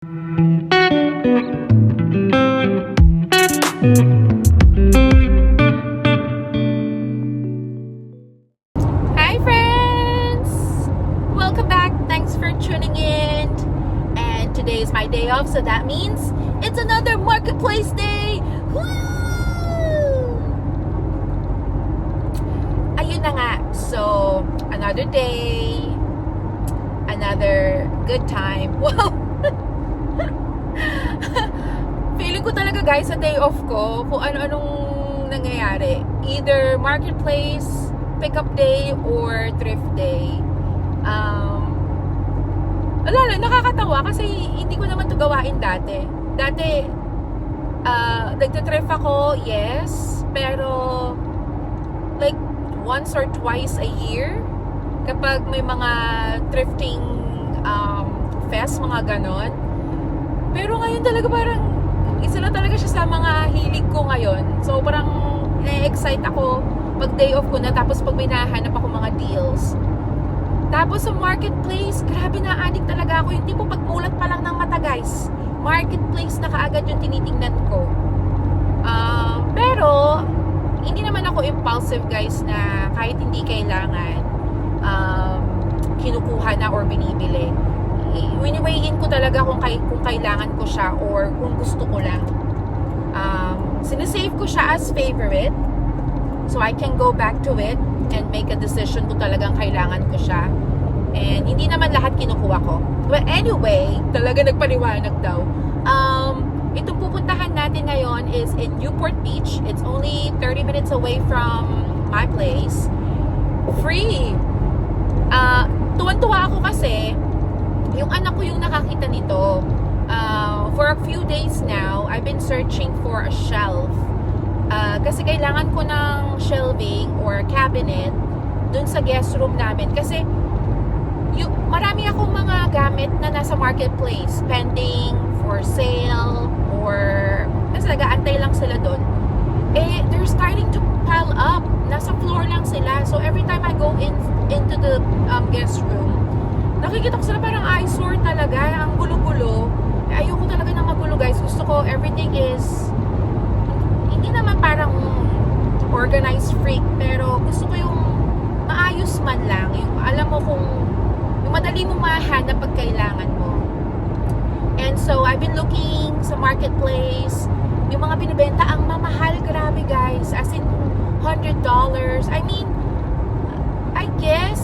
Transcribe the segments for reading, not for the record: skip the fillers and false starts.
Hi friends! Welcome back. Thanks for tuning in. And today is my day off, so that means it's another marketplace day. Woo! Ayun na nga. So, another day, another good time. Wow! Feeling ko talaga guys sa day off ko kung ano-anong nangyayari. Either marketplace, pick-up day, or thrift day. Nakakatawa kasi hindi ko naman to gawain dati. Dati, nagtitrift ako, yes, pero like once or twice a year kapag may mga thrifting fest, mga ganon. Pero ngayon talaga parang isa na talaga siya sa mga hilig ko ngayon. So parang na-excite ako pag day off ko na, tapos pag may nahanap ako mga deals. Tapos sa marketplace, grabe na addict talaga ako. Yung tipo pagmulat pa lang ng mata guys, marketplace na kaagad yung tinitingnan ko. Pero hindi naman ako impulsive guys na kahit hindi kailangan kinukuha na or binibili. Wini-weigh-in ko talaga kung kailangan ko siya or kung gusto ko lang. Sinesave ko siya as favorite, so I can go back to it and make a decision kung talagang kailangan ko siya. And hindi naman lahat kinukuha ko. Well, anyway, talaga nagpaliwanag daw. Itong pupuntahan natin ngayon is in Newport Beach. It's only 30 minutes away from my place. Free! Tuwan-tuwa ako kasi yung anak ko yung nakakita nito. For a few days now, I've been searching for a shelf. Kasi kailangan ko ng shelving or cabinet dun sa guest room namin. Kasi marami akong mga gamit na nasa marketplace, pending for sale, or kasi nag-aantay lang sila dun. They're starting to pile up. Nasa floor lang sila. So every time I go into the guest room, nakikita ko sila parang eyesore talaga. Ang gulo-gulo. Ayoko talaga ng magulo guys. Gusto ko everything is hindi naman parang organized freak, pero gusto ko yung maayos man lang. Yung alam mo kung yung madali mo mahanap pag kailangan mo. And so I've been looking sa marketplace. Yung mga binibenta ang mamahal, grabe guys. As in $100. I mean, I guess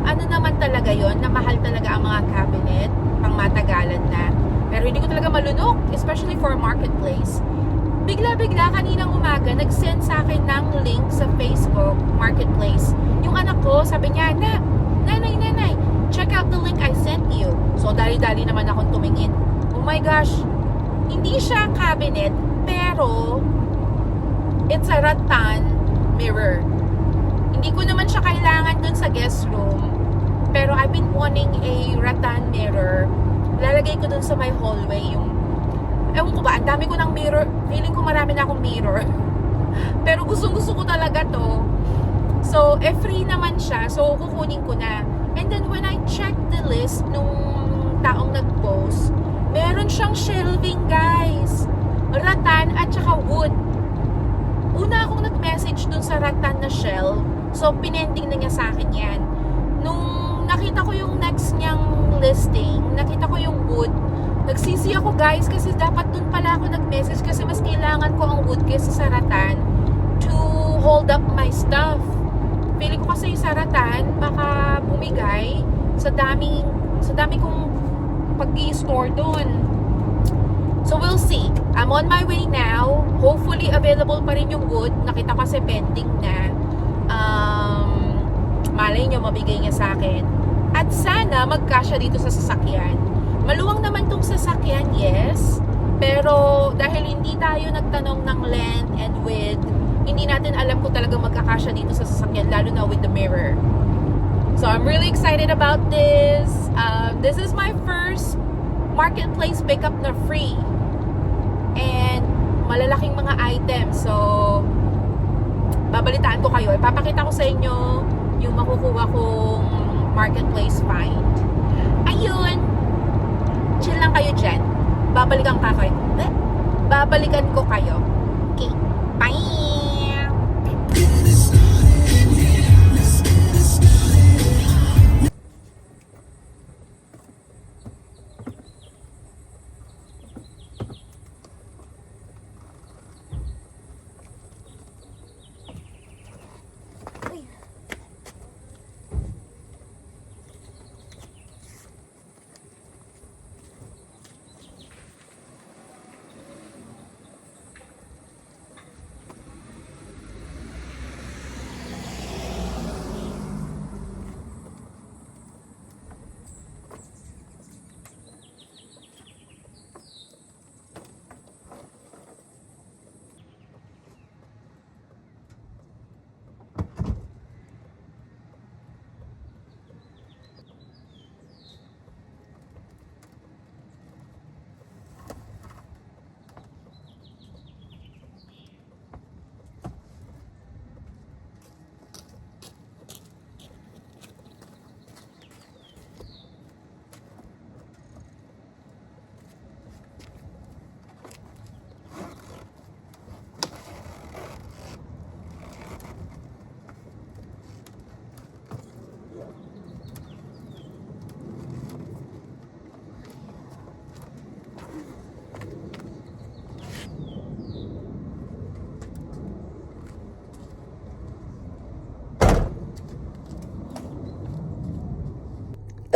ano naman talaga yon, na mahal talaga ang mga cabinet pang matagalan na. Pero hindi ko talaga malunok, especially for a marketplace. Bigla-bigla kaninang umaga nag-send sa akin ng link sa Facebook Marketplace. Yung anak ko, sabi niya, nanay, check out the link I sent you. So dali-dali naman akong tumingin. Oh my gosh, hindi siya cabinet, pero it's a rattan mirror. Hindi ko naman siya kailangan dun sa guest room, pero I've been wanting a rattan mirror. Lalagay ko dun sa my hallway. Yung ewan ko ba, ang dami ko ng mirror. Feeling ko marami na akong mirror. Pero gustong-gusto ko talaga to. So, free naman siya. So, kukunin ko na. And then, when I checked the list nung taong nag-post, meron siyang shelving, guys. Rattan at saka wood. Una akong nag-message dun sa rattan na shelf. So, pinending na niya sa akin yan. Nung nakita ko yung next niyang listing, nakita ko yung wood, nagsisi ako guys kasi dapat dun pala ako nag-message kasi mas kailangan ko ang wood kaysa sa rattan to hold up my stuff. Feeling ko kasi yung sa rattan baka bumigay sa dami kong pag-i-store dun. So we'll see. I'm on my way now. Hopefully available pa rin yung wood. Nakita ko kasi pending na. Malay nyo mabigay niya sa akin. At sana magkasya dito sa sasakyan. Maluwang naman tong sasakyan, yes. Pero dahil hindi tayo nagtanong ng length and width, hindi natin alam kung talagang magkakasya dito sa sasakyan, lalo na with the mirror. So I'm really excited about this. This is my first marketplace pickup na free. And malalaking mga items. So babalitaan ko kayo. Ipapakita ko sa inyo yung makukuha kong marketplace find. Ayun. Chill lang kayo dyan. Babalikan ko kayo. Okay, bye!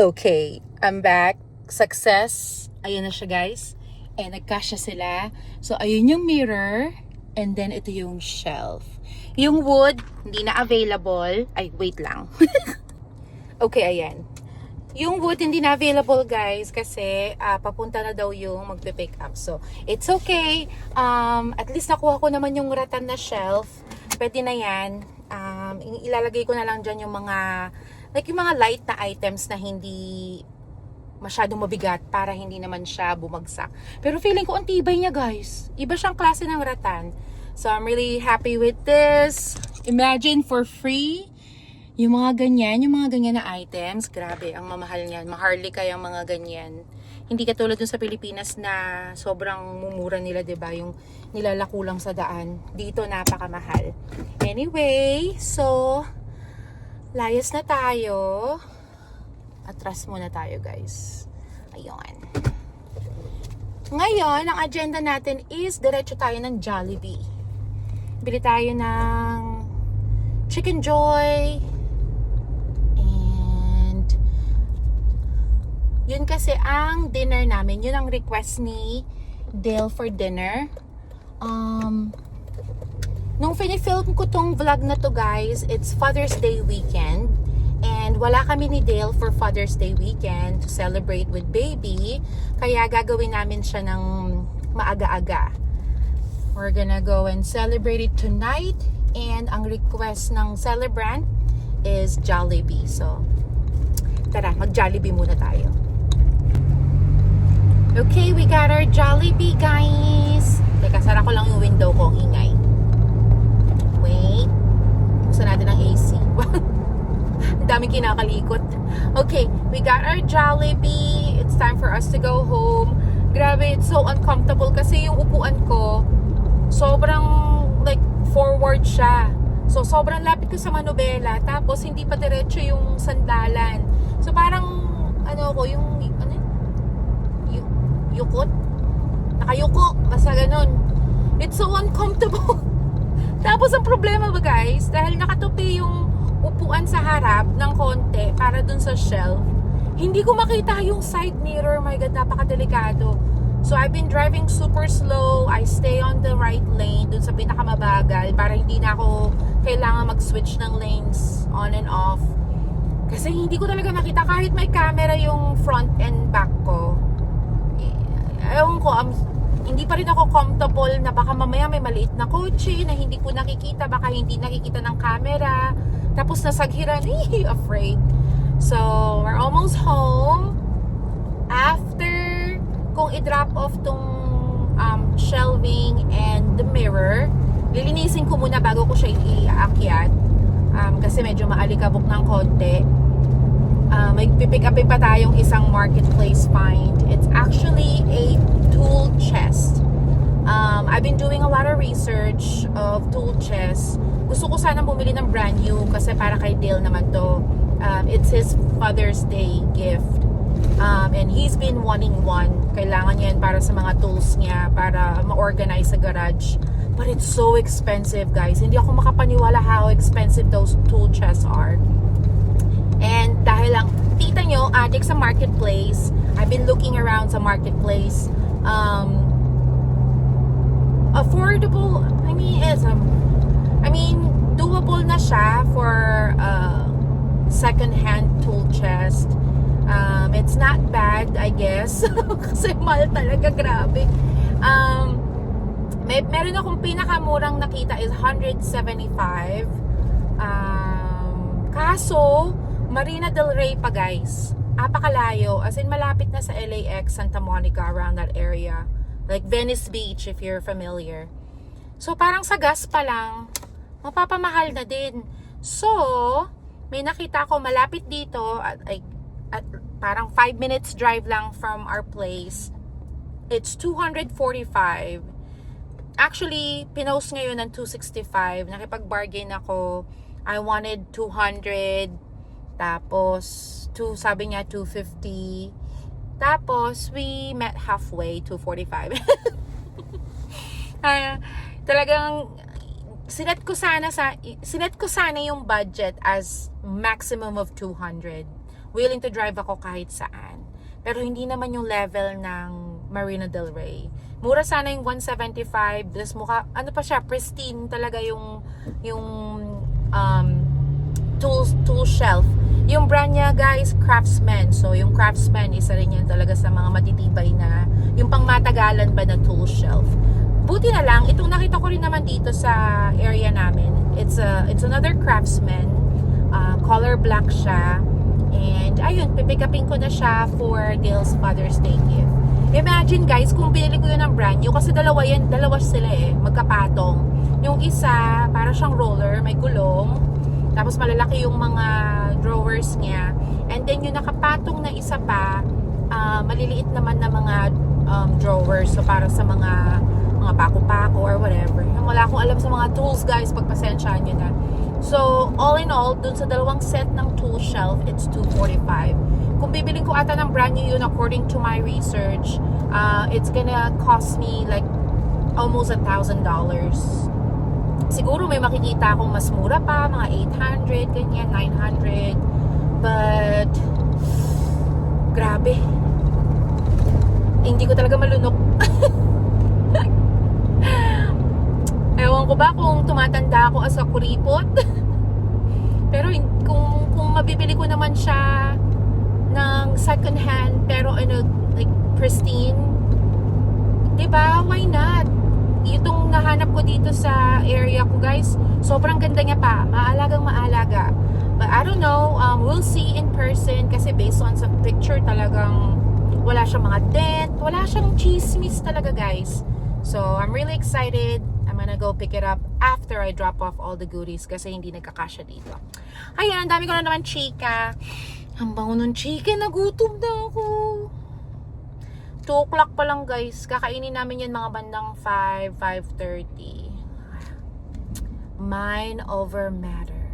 Okay, I'm back. Success. Ayan na siya, guys. And nagkasya sila. So, ayun yung mirror. And then, ito yung shelf. Yung wood, hindi na available. Ay, wait lang. Okay, ayan. Yung wood, hindi na available, guys. Kasi, papunta na daw yung magpe-pick up. So, it's okay. At least nakuha ko naman yung rattan na shelf. Pwede na yan. Ilalagay ko na lang dyan yung mga like yung mga light na items na hindi masyadong mabigat para hindi naman siya bumagsak. Pero feeling ko ang tibay niya, guys. Iba siyang klase ng rattan. So I'm really happy with this. Imagine for free. Yung mga ganyan na items. Grabe, ang mamahal niyan. Maharlika yung mga ganyan. Hindi katulad dun sa Pilipinas na sobrang mumura nila, 'di ba? Yung nilalako lang sa daan. Dito napakamahal. Anyway, so layas na tayo. Atras muna tayo, guys. Ayun. Ngayon, ang agenda natin is diretso tayo ng Jollibee. Bili tayo ng Chicken Joy. And yun kasi ang dinner namin. Yun ang request ni Dale for dinner. Nung finifilm ko tong vlog na to, guys, it's Father's Day weekend. And wala kami ni Dale for Father's Day weekend to celebrate with baby. Kaya gagawin namin siya ng maaga-aga. We're gonna go and celebrate it tonight. And ang request ng celebrant is Jollibee. So, tara, mag-Jollibee muna tayo. Okay, we got our Jollibee, guys. Teka, sara ko lang yung window ko, ang ingay. Wait. Buksan natin ang AC. Ang daming kinakalikot. Okay, we got our Jollibee. It's time for us to go home. Grabe, it's so uncomfortable kasi yung upuan ko, sobrang like forward siya. So, sobrang lapit ko sa manubela. Tapos, hindi pa diretso yung sandalan. So, parang, yukot? Nakayuko. Basta ganun. It's so uncomfortable. Tapos ang problema ba, guys, dahil nakatupi yung upuan sa harap ng konti para dun sa shelf, hindi ko makita yung side mirror. My God, napakadelikado. So I've been driving super slow. I stay on the right lane dun sa pinakamabagal para hindi na ako kailangan mag-switch ng lanes on and off. Kasi hindi ko talaga makita kahit may camera yung front and back ko. Ewan ko, hindi pa rin ako comfortable na baka mamaya may maliit na kotse na hindi ko nakikita, baka hindi nakikita ng camera, tapos nasaghiran, afraid. So, we're almost home. After kung i-drop off tong shelving and the mirror, lilinisin ko muna bago ko siya iaakyat, kasi medyo maalikabok ng konti. May pipick upin pa tayong isang marketplace find. It's actually a tool chest. I've been doing a lot of research of tool chests. Gusto ko sana bumili ng brand new kasi para kay Dale naman to. It's his Father's Day gift. And he's been wanting one. Kailangan niya yan para sa mga tools niya, para ma-organize sa garage. But it's so expensive, guys. Hindi ako makapaniwala how expensive those tool chests are. And dahil lang, tita nyo, addict sa marketplace, I've been looking around sa marketplace. Affordable, doable na siya for second-hand tool chest. It's not bad, I guess. Kasi mahal talaga, grabe. Meron akong pinakamurang nakita is 175. Kaso, Marina Del Rey pa, guys. Apakalayo. As in, malapit na sa LAX, Santa Monica, around that area. Like Venice Beach, if you're familiar. So, parang sa gas pa lang, mapapamahal na din. So, may nakita ko malapit dito, at parang 5 minutes drive lang from our place. It's 245. Actually, pinost ngayon ng 265. Nakipag-bargain ako. I wanted 200. Tapos, sabi niya 250. Tapos, we met halfway, 245. Talagang, sinet ko sana yung budget as maximum of 200. Willing to drive ako kahit saan. Pero hindi naman yung level ng Marina Del Rey. Mura sana yung 175. Plus mukha, ano pa siya, pristine talaga yung tool shelf. Yung brand niya, guys, Craftsman. So, yung Craftsman, isa rin yan talaga sa mga matitibay na, yung pangmatagalan ba na tool shelf. Buti na lang, itong nakita ko rin naman dito sa area namin. It's another Craftsman. Color black siya. And, ayun, pipick upin ko na siya for Dale's Father's Day gift. Imagine, guys, kung binili ko yun ng brand new, kasi dalawa sila magkapatong. Yung isa, para siyang roller, may gulong. Tapos malalaki yung mga drawers niya. And then yung nakapatong na isa pa, maliliit naman na mga drawers. So para sa mga pako-pako or whatever. Wala akong alam sa mga tools, guys. Pagpasensyaan nyo na. So all in all, dun sa dalawang set ng tool shelf, it's 245. Kung bibiling ko ata ng brand new yun, according to my research, it's gonna cost me like almost $1,000. Siguro may makikita akong mas mura pa, mga 800, ganyan, 900. But, grabe. Hindi ko talaga malunok. Ewan ko ba kung tumatanda ako as a kuripot. Pero kung mabibili ko naman siya ng second hand, pero like pristine, diba? Why not? Itong nahanap ko dito sa area ko, guys, sobrang ganda niya pa. Maalagang maalaga. But I don't know, we'll see in person kasi based on sa picture talagang wala siyang mga dent, wala siyang chismis talaga, guys. So, I'm really excited. I'm gonna go pick it up after I drop off all the goodies kasi hindi nagkakasya dito. Ayan, dami ko na naman chika. Ang bango ng chika, nagutom na ako. 2 o'clock pa lang, guys. Kakainin namin yan mga bandang 5:30. Mind over matter.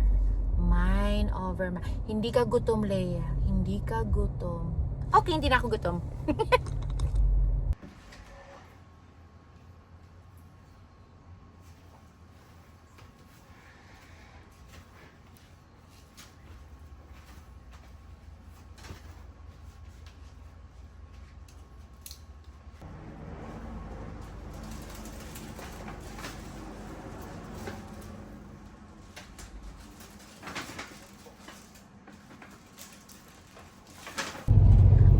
Mind over matter. Hindi ka gutom, Leia. Hindi ka gutom. Okay, hindi na ako gutom.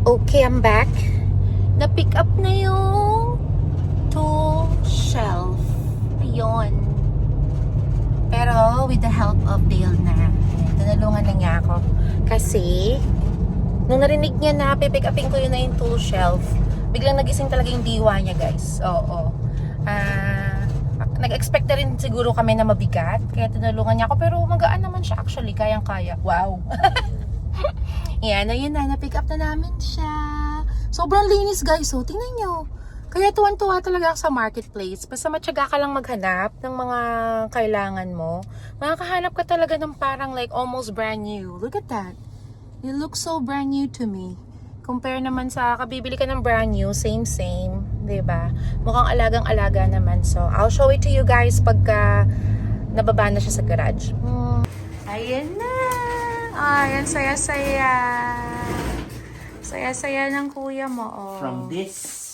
Okay, I'm back. Na-pick up na yung tool shelf. Ayun. Pero with the help of Dale na. Tinulungan na niya ako. Kasi, nung narinig niya na pipick upin ko yun na yung tool shelf, biglang nagising talaga yung diwa niya, guys. Oo. Nag-expect na rin siguro kami na mabigat. Kaya tinulungan niya ako. Pero magaan naman siya actually. Kayang-kaya. Wow. Yan, ayun na, na-pick up na namin siya. Sobrang linis guys, so tingnan nyo. Kaya tuwan-tuwa talaga ako sa marketplace. Basta matyaga ka lang maghanap ng mga kailangan mo. Makakahanap ka talaga ng parang like almost brand new. Look at that. It looks so brand new to me. Compare naman sa kabibili ka ng brand new, same. 'Di ba? Mukhang alagang-alaga naman. So, I'll show it to you guys pagka nababa na siya sa garage. Ayan na. Ayan, saya-saya. Saya-saya ng kuya mo, oh. From this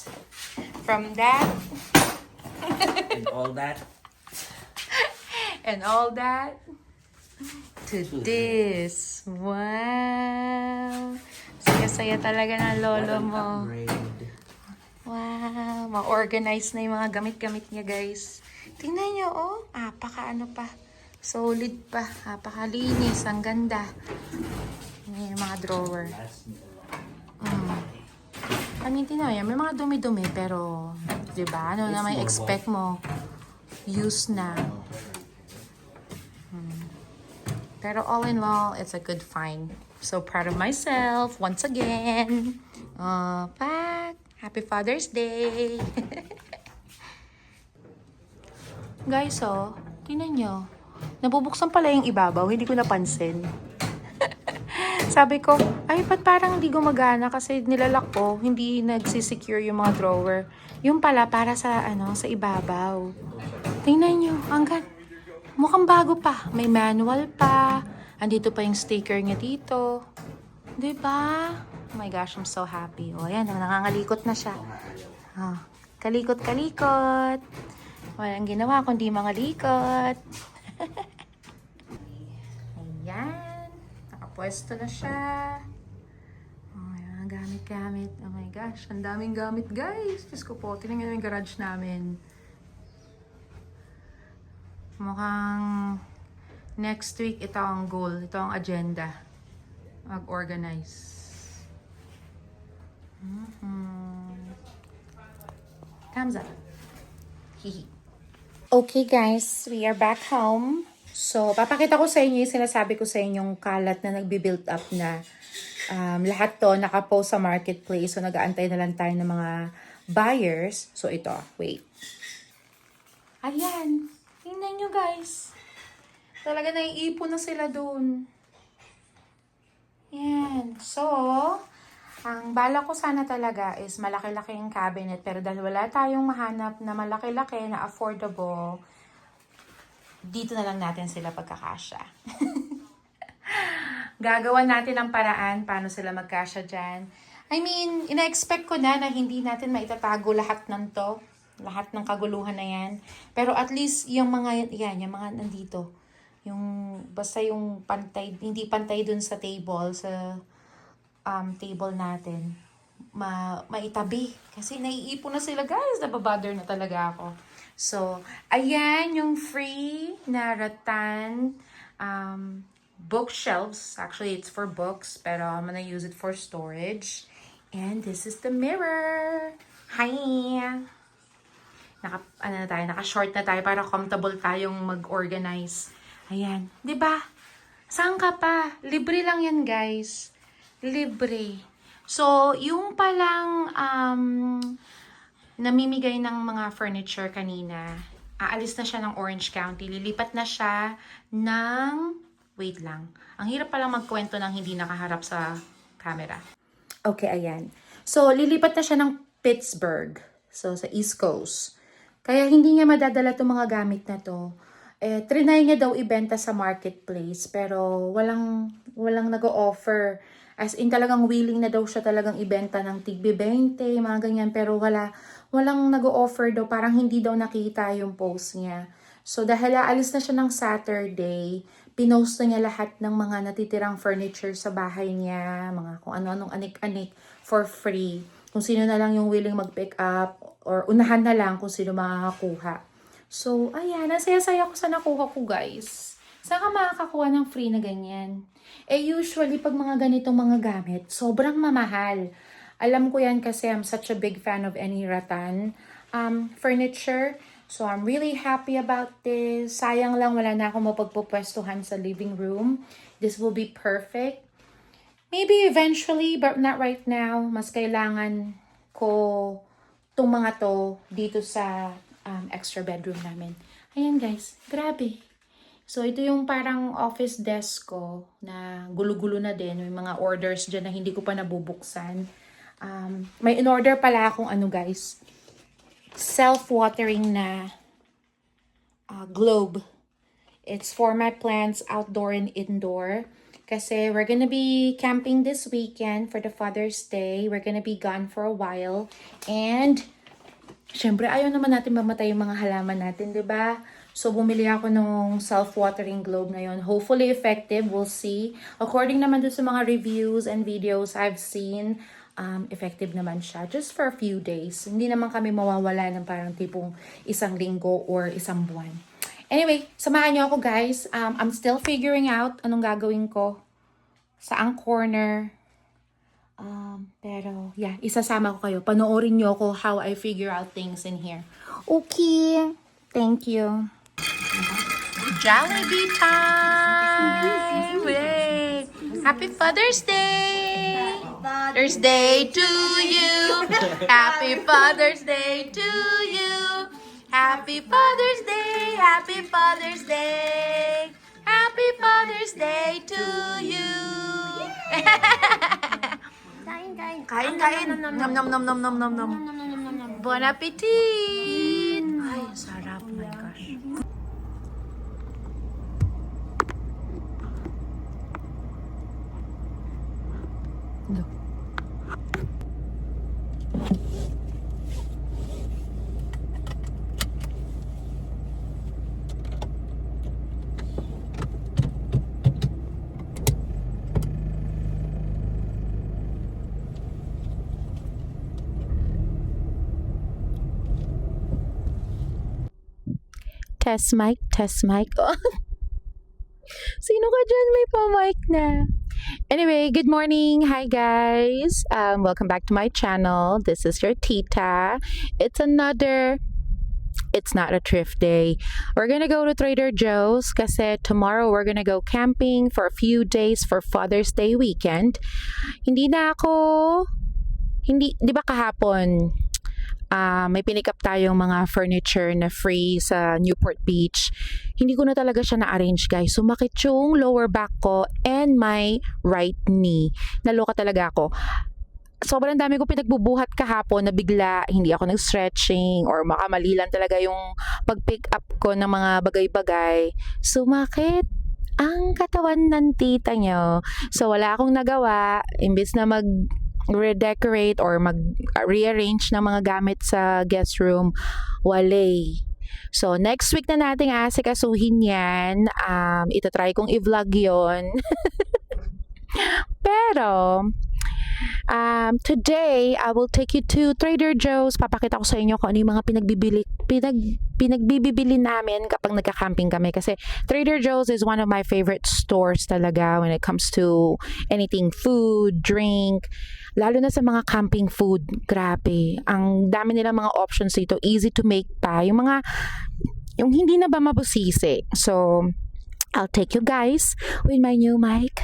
From that. and all that And all that. To this. Wow. Saya-saya talaga ng lolo mo. upgrade. Wow. Ma-organize na yung mga gamit-gamit niya, guys. Tingnan nyo, oh. Apaka-ano pa. Solid pa. Apakalinis. Ang ganda. Yan yung mga drawer. I mean, tinayan, may mga dumi-dumi, pero, di ba? Ano na may expect mo? Use na. Pero all in all, it's a good find. So proud of myself, once again. Pat, happy Father's Day! Guys, oh, tingnan nyo. Nabubuksan pala yung ibabaw, hindi ko napansin. Sabi ko, ay, ba't parang hindi gumagana kasi nilalak ko, hindi nagsisecure yung mga drawer. Yung pala, para sa, sa ibabaw. Tingnan nyo, mukhang bago pa. May manual pa. Andito pa yung sticker niya dito. Diba? Oh my gosh, I'm so happy. O, ayan, nangangalikot na siya. Kalikot-kalikot. Walang ginawa kundi mga likot. Ayan. Pwesto na siya. Oh, yan, gamit-gamit. Oh my gosh, ang daming gamit, guys. Diyos ko po, tingnan nyo yung garage namin. Mukhang next week, ito ang goal. Ito ang agenda. Mag-organize. Thumbs up. Hihi. Okay, guys. We are back home. So, papakita ko sa inyo yung sinasabi ko sa inyong kalat na nagbi-build up na. Lahat to nakapost sa marketplace. So, nag-aantay na lang tayo ng mga buyers. So, ito. Wait. Ayan. Tingnan nyo, guys. Talaga naiipon na sila dun. Yan. So, ang bala ko sana talaga is malaki-laking cabinet. Pero dahil wala tayong mahanap na malaki-laki na affordable, dito na lang natin sila pagkakasya. Gagawa natin ang paraan paano sila magkasya dyan. I mean, ina-expect ko na hindi natin maitatago lahat ng to. Lahat ng kaguluhan na yan. Pero at least yung mga, yung mga nandito. Yung, basta yung pantay, hindi pantay dun sa table, sa table natin. Maitabi. Kasi naiipon na sila, guys. Nababother na talaga ako. So, ayan yung free na rattan bookshelves. Actually, it's for books, pero I'm gonna use it for storage. And this is the mirror. Hi! Naka-short na tayo para comfortable tayong mag-organize. Ayan. 'Di ba? Saan ka pa? Libre lang yan, guys. Libre. So, yung palang namimigay ng mga furniture kanina, aalis na siya ng Orange County. Lilipat na siya ng, wait lang. Ang hirap palang magkwento ng hindi nakaharap sa camera. Okay, ayan. So, lilipat na siya ng Pittsburgh. So, sa East Coast. Kaya hindi niya madadala itong mga gamit na to. Trinay niya daw ibenta sa marketplace, pero walang nag-o-offer. As in, talagang willing na daw siya talagang ibenta ng tigbi 20, mga ganyan. Pero walang nag-o-offer daw. Parang hindi daw nakita yung post niya. So, dahil aalis na siya ng Saturday, pinost na niya lahat ng mga natitirang furniture sa bahay niya, mga kung ano-anong anik-anik for free. Kung sino na lang yung willing mag-pick up, or unahan na lang kung sino makakakuha. So, ayan, nasaya-saya ko sa nakuha ko, guys. Saan ka makakakuha ng free na ganyan? Usually, pag mga ganitong mga gamit, sobrang mamahal. Alam ko yan kasi I'm such a big fan of any rattan furniture. So, I'm really happy about this. Sayang lang, wala na akong mapagpupwestuhan sa living room. This will be perfect. maybe eventually, but not right now. Mas kailangan ko itong mga to dito sa extra bedroom namin. Ayan guys, grabe. So, ito yung parang office desk ko na gulo-gulo na din. May mga orders dyan na hindi ko pa nabubuksan. May in-order pala akong ano guys, self-watering na globe. It's for my plants outdoor and indoor. Kasi we're gonna be camping this weekend for the Father's Day. We're gonna be gone for a while. And, syempre, ayaw naman natin mamatay yung mga halaman natin, di ba? So, bumili ako ng self-watering globe ngayon. Hopefully effective, we'll see. According naman doon sa mga reviews and videos I've seen, effective naman siya. Just for a few days. Hindi naman kami mawawala ng parang tipong isang linggo or isang buwan. Anyway, samahan niyo ako guys. I'm still figuring out anong gagawin ko. Saang corner. Pero, yeah, isasama ko kayo. Panoorin niyo ako how I figure out things in here. Okay. Thank you. Jollibee time! Wait. Happy Father's Day! Father's Day to you! Happy Father's Day to you! Happy Father's Day! Happy Father's Day! Happy Father's Day to you! Kain. Nom nom nom nom nom nom nom. Bon appetit! Ay, sarap. Oh my gosh. Look. Test mic, test mic. Oh. Sino ka dyan? May pa-mic na. Anyway, good morning. Hi guys. Welcome back to my channel. This is your tita. It's not a thrift day. We're gonna go to Trader Joe's kasi tomorrow we're gonna go camping for a few days for Father's Day weekend. Di ba kahapon, may pinick up tayong mga furniture na free sa Newport Beach. Hindi ko na talaga siya na-arrange guys. Sumakit yung lower back ko and my right knee. Naloka talaga ako. Sobrang dami ko pinagbubuhat kahapon na bigla hindi ako nag-stretching or makamali lang talaga yung pag-pick up ko ng mga bagay-bagay. Sumakit ang katawan ng tita nyo. So wala akong nagawa. Imbis na redecorate or rearrange ng mga gamit sa guest room, wale. So, next week na nating asikasuhin yan. Itatry kong i-vlog yon. Pero, today, I will take you to Trader Joe's. Papakita ko sa inyo kung ano yung mga pinagbibili namin kapag nagka-camping kami. Kasi Trader Joe's is one of my favorite stores talaga when it comes to anything food, drink, lalo na sa mga camping food. Grabe. Ang dami nilang mga options dito. Easy to make pa. Yung hindi na ba mabusisi. So, I'll take you guys with my new mic.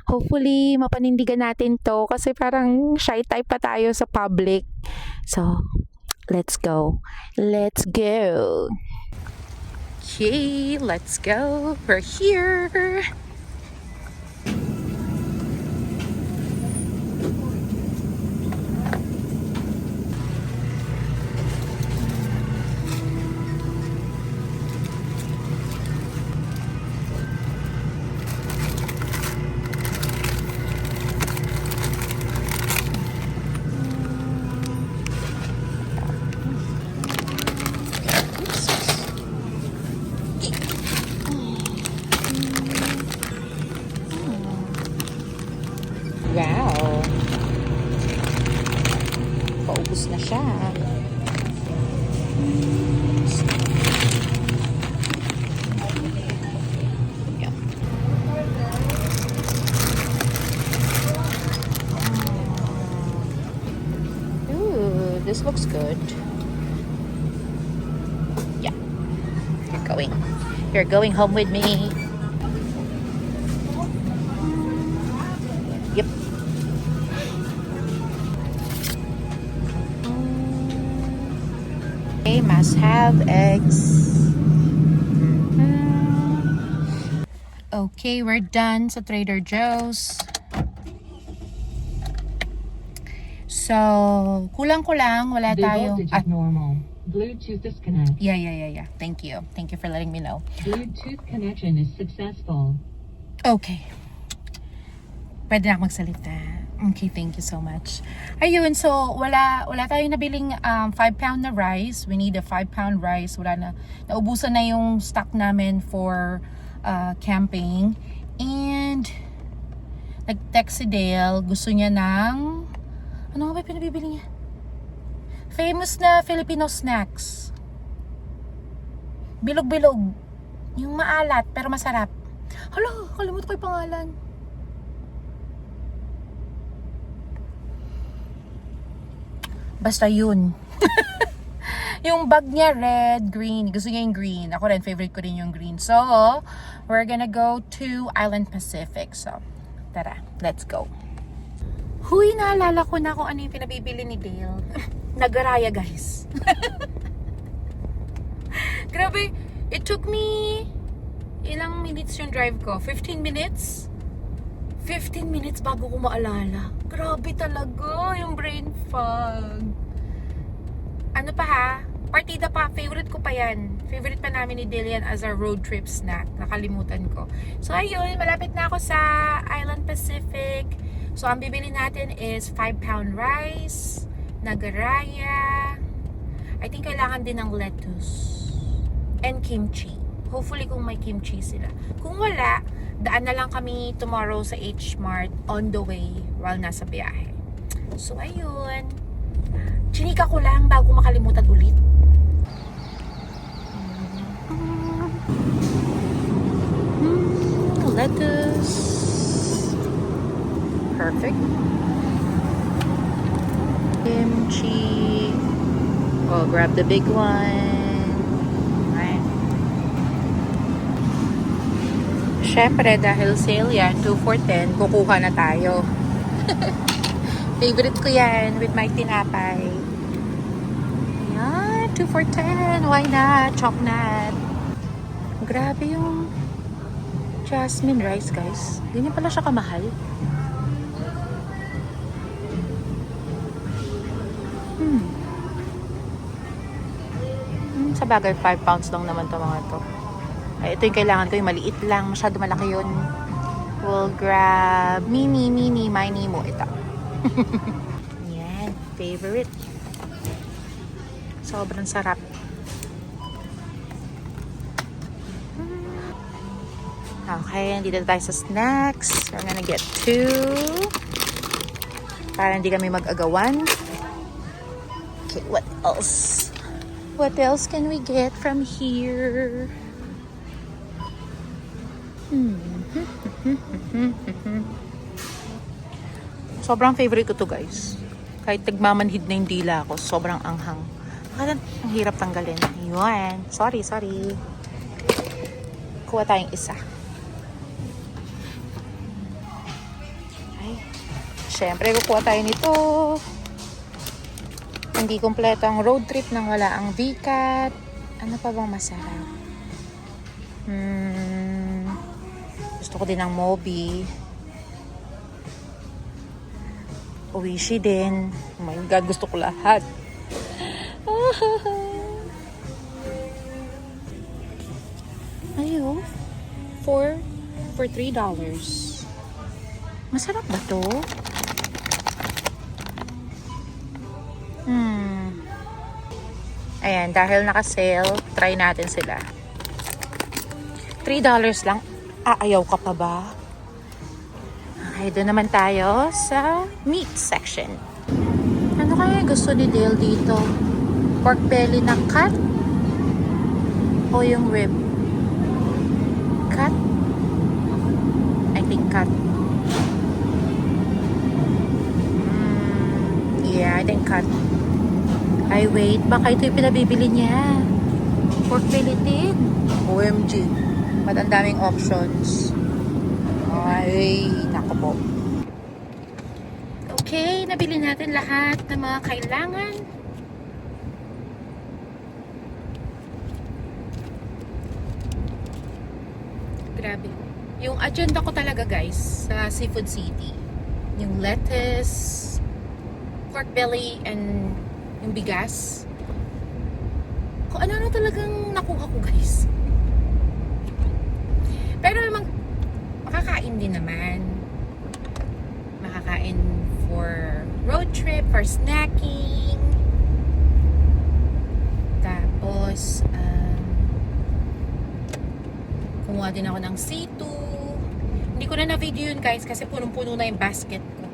Hopefully, mapanindigan natin to kasi parang shy type pa tayo sa public. So, let's go. Let's go. Okay, let's go. We're here. Wow. Paubos na siya. Yeah. Ooh, this looks good. Yeah. You're going home with me. Okay, must have eggs. Okay, we're done sa Trader Joe's. So, kulang-kulang, wala tayo. Voltage is normal. Bluetooth disconnect. Yeah. Thank you for letting me know. Bluetooth connection is successful. Okay. Pwede na ako magsalita. Okay, thank you so much. Ayun, so wala tayong nabiling 5-pound na rice. We need a 5-pound rice. Wala na. Naubusan na yung stock namin for camping. And nag-text si Dale. Gusto niya ng ano nga ba pinabibili niya? Famous na Filipino snacks. Bilog-bilog. Yung maalat pero masarap. Hala, kalimutan ko yung pangalan. Basta yun. Yung bag niya red, green. Gusto niya yung green. Ako rin, favorite ko rin yung green. So, we're gonna go to Island Pacific. So, tara, let's go. Huy, naalala ko na kung ano yung pinabibili ni Dale. Nagaraya, guys. Grabe, it took me ilang minutes yung drive ko? 15 minutes? 15 minutes bago ko maalala. Grabe talaga yung brain fog. Ano pa ha? Partida pa. Favorite ko pa yan. Favorite pa namin ni Dale yan as our road trip snack. Nakalimutan ko. So ayun, malapit na ako sa Island Pacific. So ang bibili natin is 5-pound rice, nagaraya. I think kailangan din ng lettuce. And kimchi. Hopefully kung may kimchi sila. Kung wala, daan na lang kami tomorrow sa H Mart on the way while nasa biyahe. So ayun. Chinika ko lang bago makalimutan ulit. Lettuce. Perfect. Kimchi. Oh, grab the big one. Right. Syempre, dahil sale yan, 2 for 10, kukuha na tayo. Favorite ko yan with my tinapay. Yan, 2 for 10. Why not? Choknat. Grabe yung jasmine rice, guys. Ganyan pala siya kamahal. Sa bagay, 5 pounds lang naman to mga to. Ay, ito yung kailangan ko, yung maliit lang. Masyado malaki yun. We'll grab mini, mini mo. Ito. Yan. Favorite. Sobrang sarap. Okay, dito tayo sa snacks. We're gonna get 2. Para hindi kami mag-agawan. Okay, what else? What else can we get from here? Sobrang favorite ko to, guys. Kahit nagmamanhid na yung dila ko, sobrang anghang. Ang hirap tanggalin. Ayun. Sorry. Kuha tayong isa. Ay. Siyempre, kukuha tayo nito. Hindi kompleto ang road trip nang wala ang VCAT. Ano pa bang masarap? Gusto ko din ng Moby. Oishi din. Oh my God, gusto ko lahat. Ayo. For $3. Masarap ba to? Ayan, dahil naka-sale, try natin sila. $3 lang. Ayaw ka pa ba? Okay, doon naman tayo sa meat section. Ano kaya gusto ni Dale dito? Pork belly na cut? O yung rib? Cut? I think cut. Yeah, I think cut. Ay, wait. Baka ito yung pinabibili niya. Pork belly din. OMG. Ang daming options. Ay, naku po. Okay, nabili natin lahat ng mga kailangan. Grabe. Yung agenda ko talaga guys sa Seafood City. Yung lettuce, pork belly, and yung bigas. Kung ano talagang nakuha ko guys. Pero makakain din naman. Makakain for road trip, for snacking. Tapos, kumuha din ako ng C2. Hindi ko na na-video yun guys kasi punong-puno na yung basket ko.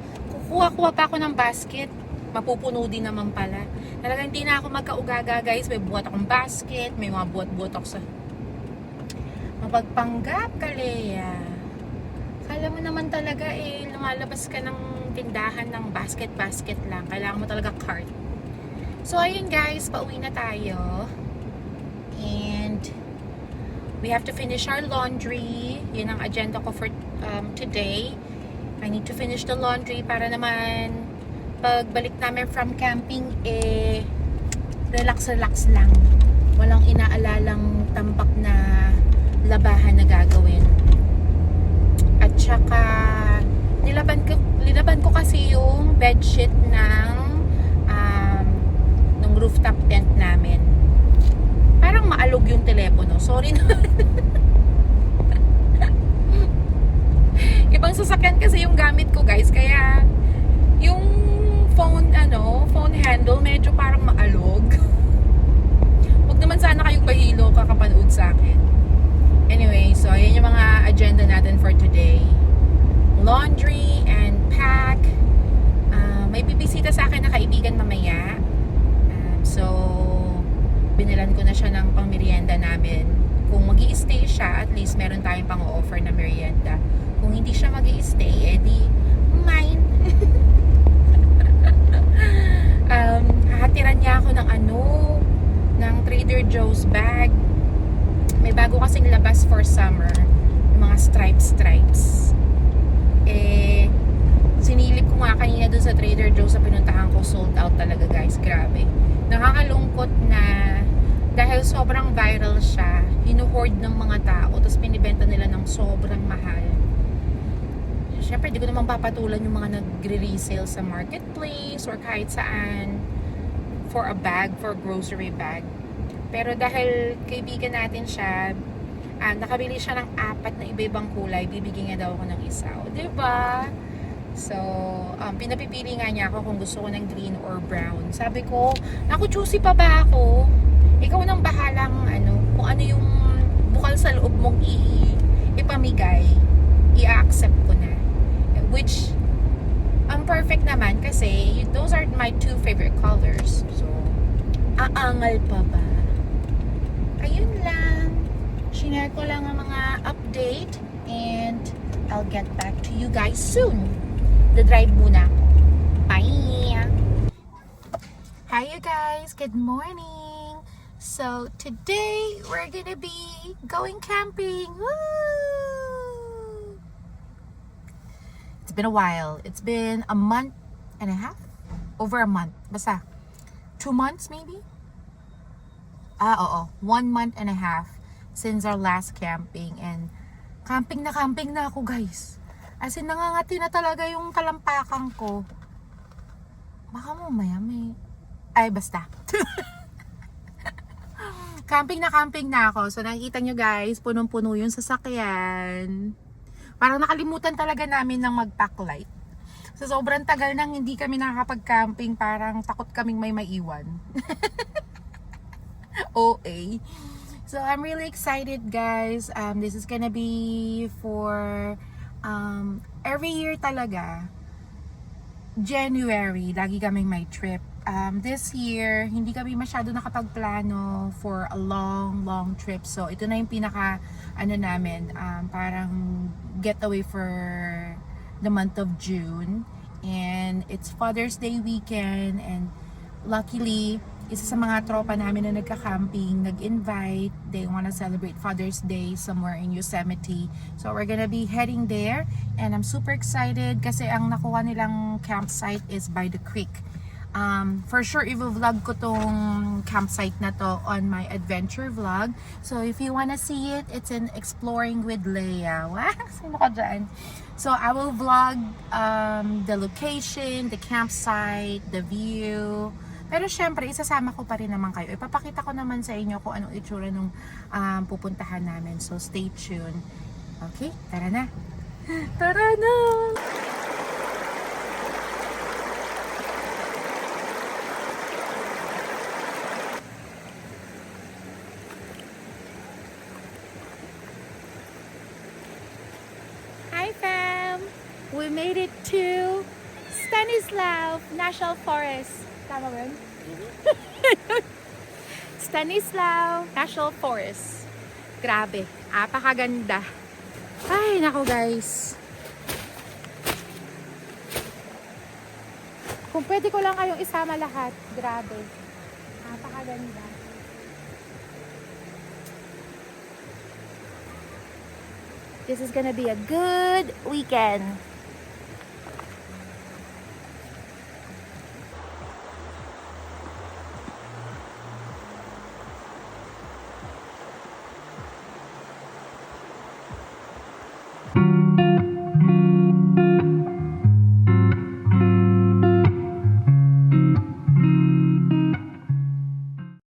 Kukuha pa ako ng basket, mapupuno din naman pala. Talagang hindi na ako magkaugaga guys. May buhat akong basket, may mga buhat-buhat ako sa mapagpanggap ka, Lea. Kala mo naman talaga lumalabas ka ng tindahan ng basket lang. Kailangan mo talaga cart. So ayun guys, pauwi na tayo. And we have to finish our laundry. Yun ang agenda ko for today. I need to finish the laundry para naman pagbalik namin from camping, relax lang. Walang inaalalang tambak na labahan na gagawin. At saka, nilaban ko kasi yung bedsheet ng rooftop tent namin. Parang maalog yung telepono. Sorry na. Ibang sasakyan kasi yung gamit ko guys. Kaya yung phone handle medyo parang maalog. Huwag naman sana kayong mahilo kakapanood sa akin. Anyway, so ayan yung mga agenda natin for today. Laundry and pack. May bibisita sa akin na kaibigan mamaya. So, binilan ko na siya ng pang-merienda namin. Kung magi-stay siya, at least meron tayong pang-offer na merienda. Kung hindi siya magi-stay, edi mine. Hahatiran niya ako ng Trader Joe's bag. May bago kasing labas for summer. Yung mga stripes. Sinilip ko nga kanina dun sa Trader Joe's sa pinuntahan ko, sold out talaga guys. Grabe. Nakakalungkot na dahil sobrang viral siya, hinuhoard ng mga tao, tapos pinibenta nila ng sobrang mahal. Siyempre, di ko naman papatulan yung mga nagre-resale sa marketplace or kahit saan for a bag, for a grocery bag. Pero dahil kaibigan natin siya, nakabili siya ng 4 na iba-ibang kulay, bibigyan niya daw ako ng isa. O, diba? So, pinapipili nga niya ako kung gusto ko ng green or brown. Sabi ko, naku, choosy pa ba ako? Ikaw nang bahalang kung ano yung bukal sa loob mong ipamigay, i-accept ko na. Which, ang perfect naman kasi those are my 2 favorite colors. So, aangal pa ba? Ayun lang. Shinare ko lang ang mga update and I'll get back to you guys soon. The-drive muna. Bye! Hi you guys! Good morning! So, today, we're gonna be going camping! Woo! It's been a while. It's been a month and a half? Over a month. Basta, 2 months maybe? Oo. 1 month and a half since our last camping. And camping na ako guys. As in, nangangati na talaga yung talampakan ko. Baka mamaya may... Ay, basta. Camping na ako. So, nakikita nyo guys, punong-puno yung sasakyan. Parang nakalimutan talaga namin ng mag-pack light. So, sobrang tagal nang hindi kami nakakapag-camping. Parang takot kaming may maiwan. OA. So, I'm really excited guys. This is gonna be for... every year talaga January lagi kaming may trip. This year hindi kami masyado nakapagplano for a long trip, so ito na yung pinaka namin, parang getaway for the month of June, and it's Father's Day weekend, and luckily isa sa mga tropa namin na nagka-camping nag-invite. They wanna celebrate Father's Day somewhere in Yosemite. So we're gonna be heading there. And I'm super excited kasi ang nakuha nilang campsite is by the creek. For sure, i-vlog ko tong campsite na to on my adventure vlog. So, if you wanna see it, it's in Exploring with Leia. Wow, sino ka dyan? So, I will vlog the location, the campsite, the view. Pero syempre, isasama ko pa rin naman kayo. Ipapakita ko naman sa inyo kung anong itsura nung pupuntahan namin. So, stay tuned. Okay, tara na. Tara na! Hi fam! We made it to Stanislav National Forest. Tama ba yun? Stanislav National Forest. Grabe, apakaganda. Ay, nako guys. Kung pwede ko lang kayong isama lahat, grabe. Apakaganda. This is gonna be a good weekend.